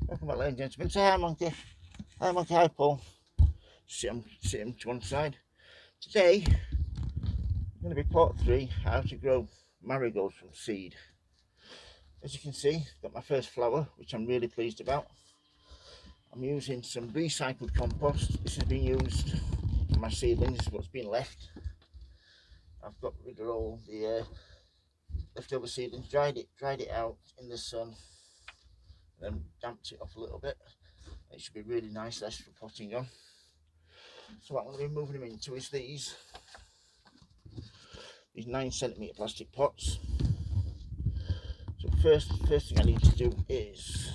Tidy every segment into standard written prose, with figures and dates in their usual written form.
Welcome back, ladies and gentlemen. Say hi, monkey. Hi, monkey. Hi, Paul. Sit him to one side. Today, I'm going to be part 3, how to grow marigolds from seed. As you can see, I've got my first flower, which I'm really pleased about. I'm using some recycled compost. This has been used for my seedlings. This is what's been left. I've got rid of all the leftover seedlings, dried it out in the sun, and then damped it off a little bit. It should be really nice, less for potting on. So what I'm going to be moving them into is these 9cm plastic pots. So first thing I need to do is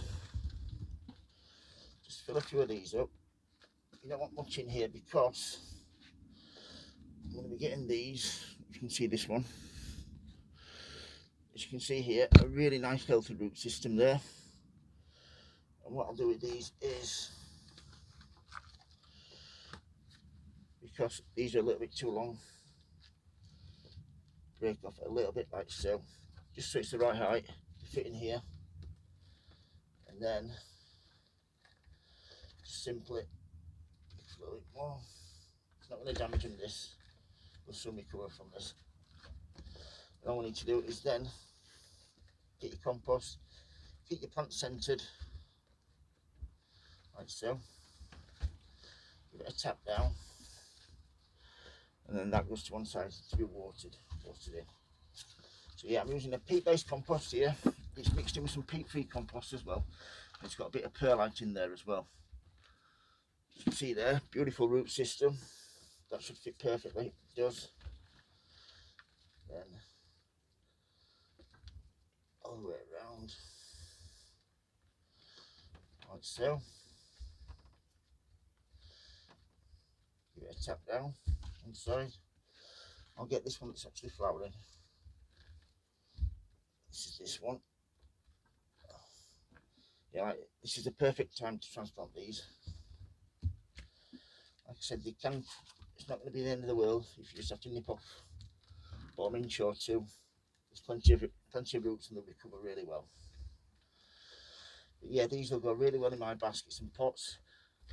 just fill a few of these up. You don't want much in here because I'm going to be getting these. You can see this one. As you can see here, a really nice healthy root system there. And what I'll do with these is, because these are a little bit too long, break off a little bit like so, just so it's the right height to fit in here, and then just simply a little bit more. It's not going to damage them. This will soon recover from this. And all we need to do is then get your compost, keep your plant centered like so, give it a tap down, and then that goes to one side to be watered in. So yeah, I'm using a peat-based compost here. It's mixed in with some peat-free compost as well. It's got a bit of perlite in there as well. You can see there, beautiful root system. That should fit perfectly. It does. Then all the way around, like so. Give it a tap down inside. I'll get this one that's actually flowering. This is this one. Yeah, this is the perfect time to transplant these. Like I said, it's not going to be the end of the world if you just have to nip off about an inch or two. There's plenty of roots and they'll recover really well. But yeah, these will go really well in my baskets and pots.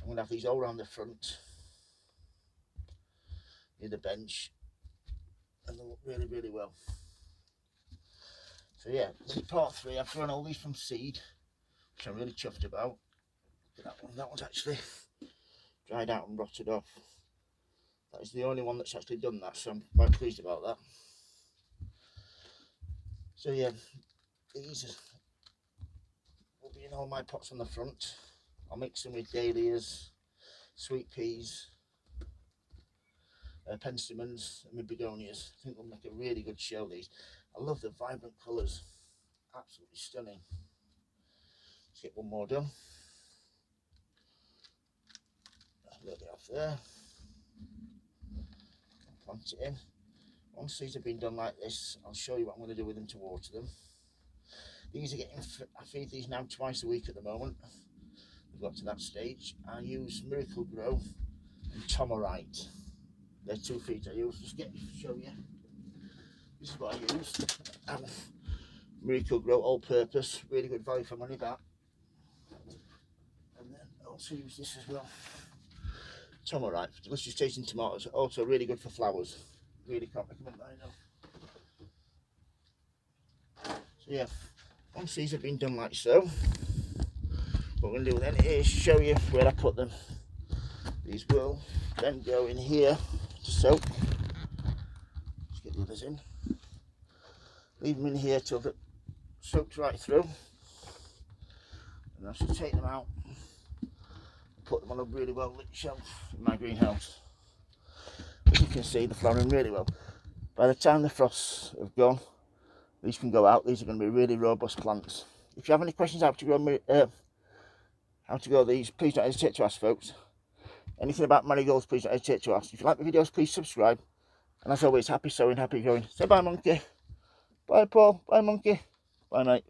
I'm going to have these all around the front, near the bench, and they'll look really, really well. So yeah, this is part 3. I've grown all these from seed, which I'm really chuffed about. Look at that one. That one's actually dried out and rotted off. That is the only one that's actually done that, so I'm quite pleased about that. So yeah, these will be in all my pots on the front. I'll mix them with dahlias, sweet peas, penstemons and my begonias. I think they'll make a really good show, these. I love the vibrant colours, absolutely stunning. Let's get one more done. A little bit off there. Plant it in. Once these have been done like this, I'll show you what I'm going to do with them to water them. These are getting, I feed these now twice a week at the moment. We've got to that stage. I use Miracle-Gro and Tomorite. They're 2 feet I use. Just get to show you. This is what I use. Miracle-Gro all-purpose, really good value for money that. And then I also use this as well. Tomorite for delicious tasting tomatoes. Also really good for flowers. Really can't recommend that enough. So yeah, once these have been done like so, what we're going to do then is show you where I put them. These will then go in here to soak. Let's get the others in. Leave them in here till they're soaked right through. And I should take them out and put them on a really well lit shelf in my greenhouse. As you can see, they're flowering really well. By the time the frosts have gone, these can go out. These are going to be really robust plants. If you have any questions how to grow these, please don't hesitate to ask, folks. Anything about marigolds, please don't hesitate to ask. If you like the videos, please subscribe. And as always, happy sowing, happy growing. Say bye, monkey. Bye, Paul. Bye, monkey. Bye, mate.